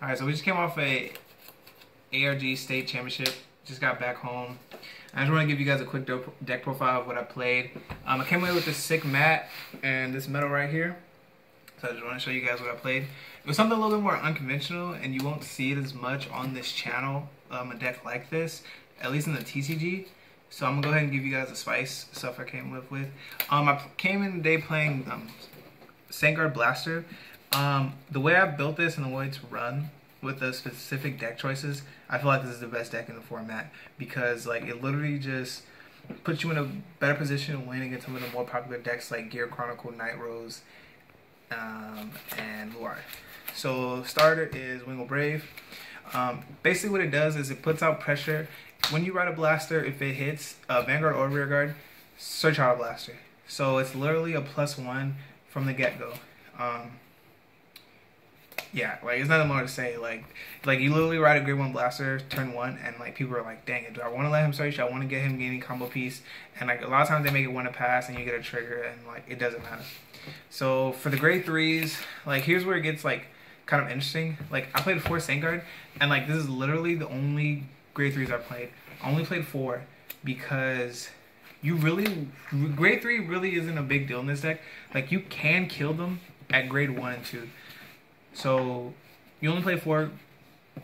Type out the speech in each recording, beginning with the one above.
Alright, so we just came off a ARG state championship. Just got back home. I just want to give you guys a quick deck profile of what I played. I came away with this sick mat and this medal right here. So I just want to show you guys what I played. It was something a little bit more unconventional, and you won't see it as much on this channel, a deck like this, at least in the TCG. So I'm going to go ahead and give you guys the spice stuff I came up with. I came in today playing Vanguard Blaster. The way I built this and the way it's run with the specific deck choices, I feel like this is the best deck in the format, because like it literally just puts you in a better position to win against some of the more popular decks like Gear Chronicle, Night Rose, and Luar. So starter is Wingle Brave. Basically what it does is it puts out pressure. When you ride a blaster, if it hits Vanguard or Rearguard, search out a blaster. So it's literally a +1 from the get-go. Yeah, like it's nothing more to say. Like you literally ride a grade 1 blaster turn 1, and like people are like, dang it, do I want to let him search? I want to get him gaining combo piece, and like a lot of times they make it 1 to pass, and you get a trigger, and like it doesn't matter. So for the grade 3s, like here's where it gets like kind of interesting. Like I played 4 Vanguard, and like this is literally the only grade 3s I played. I only played 4 because grade 3 really isn't a big deal in this deck. Like you can kill them at grade 1 and 2. So you only play 4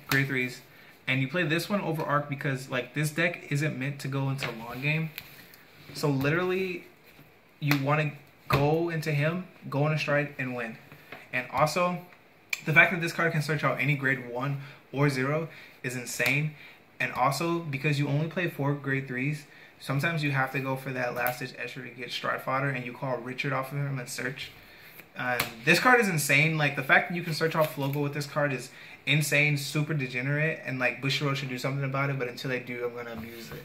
grade 3s, and you play this one over ARG because like this deck isn't meant to go into long game. So literally you want to go into him, go on a strike, and win. And also the fact that this card can search out any grade 1 or 0 is insane. And also because you only play 4 grade 3s, sometimes you have to go for that last ditch extra to get stride fodder, and you call Richard off of him and search. This card is insane. Like the fact that you can search off Flogo with this card is insane, super degenerate, and like Bushiroad should do something about it, but until they do, I'm gonna abuse it.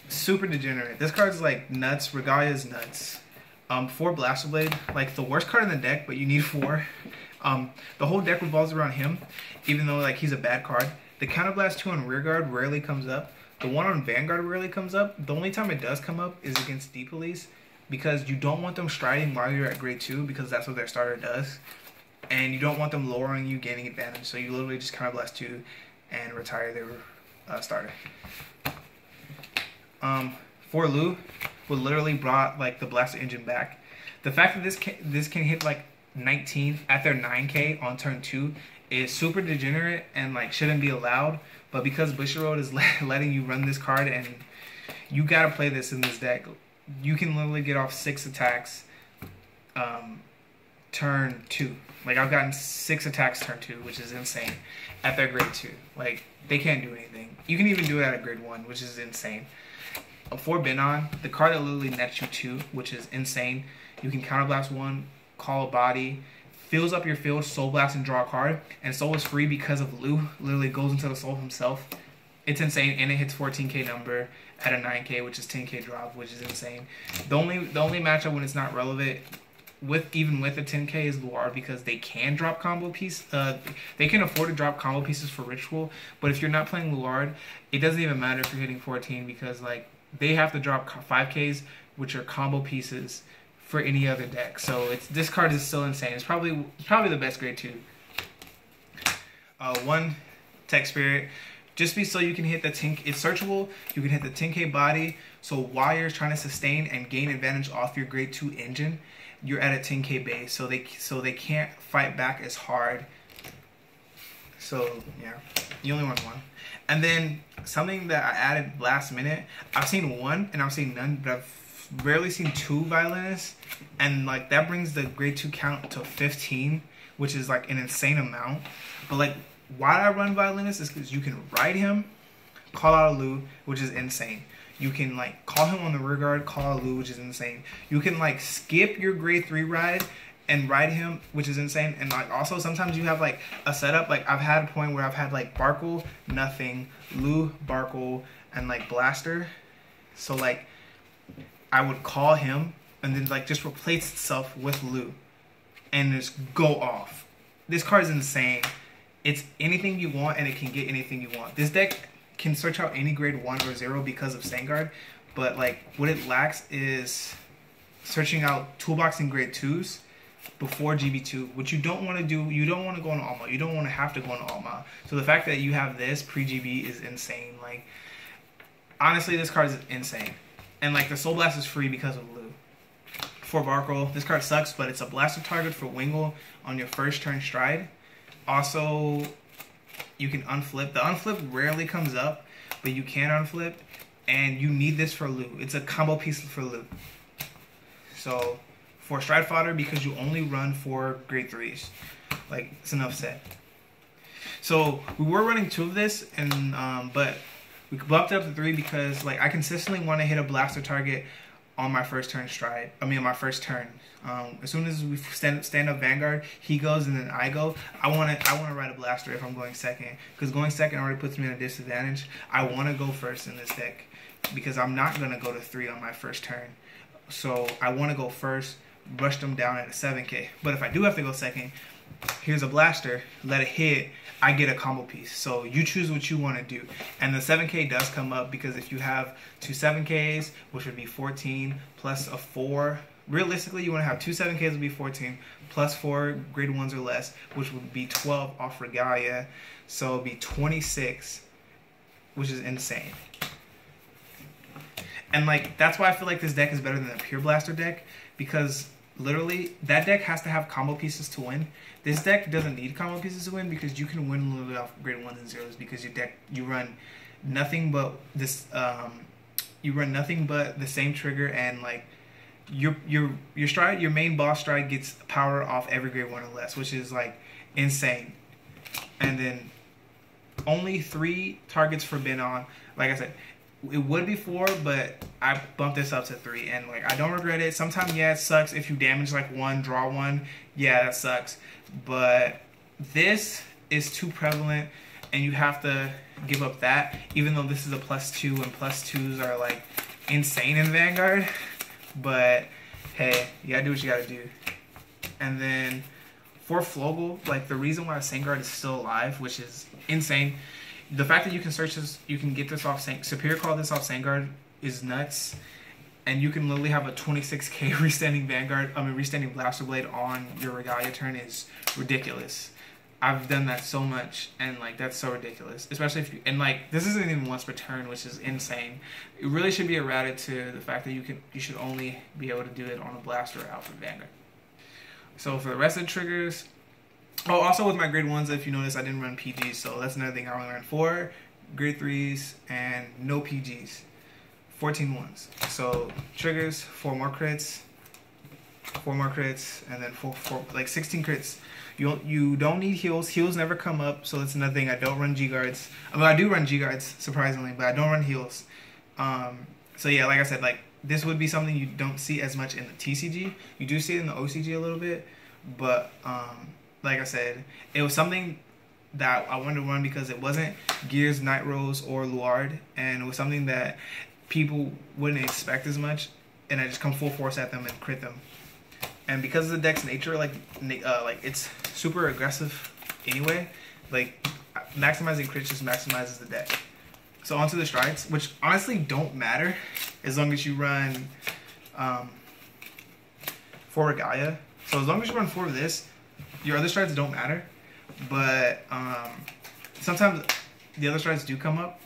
Super degenerate. This card is like nuts. Regalia is nuts. 4 Blaster Blade, like the worst card in the deck, but you need 4. The whole deck revolves around him, even though like he's a bad card. The Counterblast 2 on Rearguard rarely comes up. The 1 on Vanguard rarely comes up. The only time it does come up is against D-Police, because you don't want them striding while you're at grade 2, because that's what their starter does. And you don't want them lowering you, gaining advantage. So you literally just Counterblast 2 and retire their starter. For Lu, what literally brought like the Blaster engine back. The fact that this can hit like 19 at their 9k on turn 2 is super degenerate and like shouldn't be allowed. But because Bushiroad is letting you run this card, and you gotta play this in this deck, you can literally get off 6 attacks turn 2. Like I've gotten 6 attacks turn 2, which is insane at their grade 2. Like they can't do anything. You can even do it at a grade 1, which is insane. For Benon, the card that literally nets you 2, which is insane. You can Counterblast 1, call a body, fills up your field, Soul Blast, and draw a card. And Soul is free because of Lu. Literally goes into the Soul himself. It's insane, and it hits 14k number at a 9k, which is 10k drop, which is insane. The only matchup when it's not relevant, even with a 10k, is Luar, because they can drop combo piece. They can afford to drop combo pieces for Ritual, but if you're not playing Luar, it doesn't even matter if you're hitting 14, because like they have to drop 5ks, which are combo pieces for any other deck. So this card is still insane. It's probably the best grade 2. 1 Tech Spirit. Just so you can hit the 10k, it's searchable. You can hit the 10k body. So while you're trying to sustain and gain advantage off your grade 2 engine, you're at a 10k base. So they can't fight back as hard. So yeah, you only want 1. And then something that I added last minute. I've seen 1 and I've seen none, but I've rarely seen 2 Violinists, and like that brings the grade 2 count to 15, which is like an insane amount. But like, why I run Violinist is because you can ride him, call out a Lu, which is insane. You can like call him on the rear guard, call out a Lu, which is insane. You can like skip your grade 3 ride and ride him, which is insane. And like also sometimes you have like a setup. Like I've had a point where I've had like Barkle, nothing, Lu, Barkle, and like Blaster. So like I would call him and then like just replace itself with Lu and just go off. This card is insane. It's anything you want, and it can get anything you want. This deck can search out any grade 1 or 0 because of Vanguard, but like what it lacks is searching out toolbox in grade 2s. before GB2, which you don't want to do. You don't want to go on Alma. You don't want to have to go on Alma. So the fact that you have this pre-GB is insane. Like, honestly, this card is insane. And like the Soul Blast is free because of Lu. For Barkle, this card sucks, but it's a blaster target for Wingull on your first turn stride. Also, you can unflip. The unflip rarely comes up, but you can unflip, and you need this for Lu. It's a combo piece for Lu. So, for Stride Fodder, because you only run 4 grade 3s. Like, it's enough said. So, we were running 2 of this, and but we bumped it up to 3 because, like, I consistently want to hit a blaster target on my first turn stride. I mean, on my first turn. As soon as we stand up Vanguard, he goes and then I go. I want to ride a blaster if I'm going second, because going second already puts me at a disadvantage. I want to go first in this deck because I'm not gonna go to 3 on my first turn. So I want to go first, rush them down at a 7K. But if I do have to go second, here's a blaster, let it hit, I get a combo piece. So you choose what you want to do. And the 7K does come up because if you have 2 7Ks, which would be 14, plus a 4, realistically you want to have 2 7Ks would be 14, plus 4 grade 1s or less, which would be 12 off Regalia. So it would be 26, which is insane. And like, that's why I feel like this deck is better than a Pure Blaster deck, because literally, that deck has to have combo pieces to win. This deck doesn't need combo pieces to win because you can win literally off grade 1s and 0s because your deck, you run nothing but this, you run nothing but the same trigger, and like your stride, your main boss stride gets power off every grade 1 or less, which is like insane. And then only 3 targets for Benon. Like I said, it would be 4, but I bumped this up to 3, and like I don't regret it. Sometimes, yeah, it sucks if you damage like 1, draw 1. Yeah, that sucks. But this is too prevalent, and you have to give up that. Even though this is a +2, and +2s are like insane in Vanguard. But hey, you gotta do what you gotta do. And then for Flogel, like the reason why Sangard is still alive, which is insane. The fact that you can search this, you can get this off Superior Call this off Sangard is nuts. And you can literally have a 26k restanding restanding Blaster Blade on your Regalia turn is ridiculous. I've done that so much, and like that's so ridiculous. Especially if you, and like this isn't even once per turn, which is insane. It really should be errated to the fact that you should only be able to do it on a Blaster or Alpha Vanguard. So for the rest of the triggers, oh, also with my grade 1s, if you notice, I didn't run PGs, so that's another thing. I only ran 4 grade 3s and no PGs, 14 ones. So triggers, 4 more crits, and then 4 like 16 crits. You don't need heals. Heals never come up, so that's another thing. I don't run G guards. I mean, I do run G guards surprisingly, but I don't run heals. So yeah, like I said, like this would be something you don't see as much in the TCG. You do see it in the OCG a little bit, but like I said, it was something that I wanted to run because it wasn't Gears, Night Rose, or Luard, and it was something that people wouldn't expect as much, and I just come full force at them and crit them. And because of the deck's nature, like it's super aggressive anyway, like maximizing crits just maximizes the deck. So onto the strides, which honestly don't matter as long as you run 4 Regalia. So as long as you run 4 of this, your other strides don't matter. But sometimes the other strides do come up.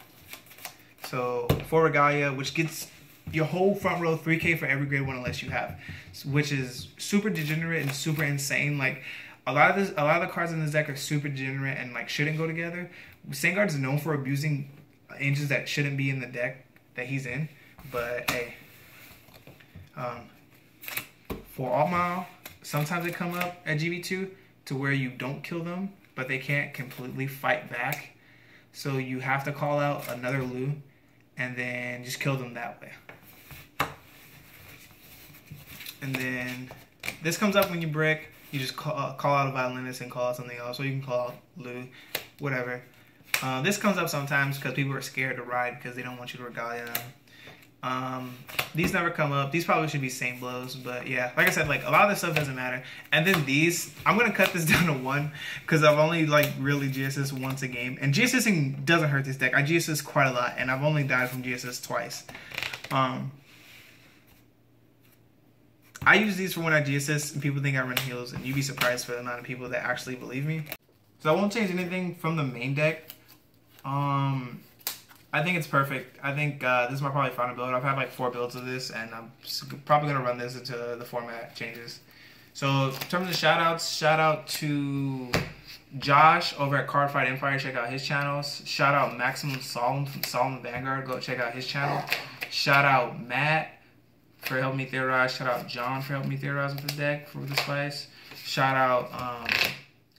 So 4 Regalia, which gets your whole front row 3k for every grade 1 unless you have, which is super degenerate and super insane. Like a lot of the cards in this deck are super degenerate and like shouldn't go together. Sangard is known for abusing engines that shouldn't be in the deck that he's in, but hey, for Alt Mile, sometimes they come up at GB2 to where you don't kill them, but they can't completely fight back, so you have to call out another Lu and then just kill them that way. And then this comes up when you brick. You just call out a Violinist and call out something else, or you can call out Lu, whatever. This comes up sometimes because people are scared to ride because they don't want you to Regalia them. These never come up. These probably should be same blows, but yeah, like I said, like a lot of this stuff doesn't matter. And then these, I'm gonna cut this down to 1 because I've only like really GSS once a game, and GSSing doesn't hurt this deck. I GSS quite a lot, and I've only died from GSS twice. I use these for when I G-assist and people think I run heals, and you'd be surprised for the amount of people that actually believe me. So I won't change anything from the main deck. I think it's perfect. I think this is my probably final build. I've had like 4 builds of this, and I'm probably going to run this until the format changes. So in terms of shoutouts, shout out to Josh over at Cardfight Empire. Check out his channels. Shout out Maximum Solemn from Solemn Vanguard. Go check out his channel. Shout out Matt for helping me theorize. Shout out John for helping me theorize with the deck for the spice. Shout out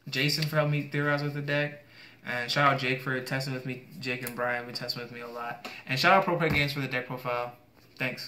Jason for helping me theorize with the deck. And shout out Jake for testing with me. Jake and Brian have been testing with me a lot. And shout out ProPlay Games for the deck profile. Thanks.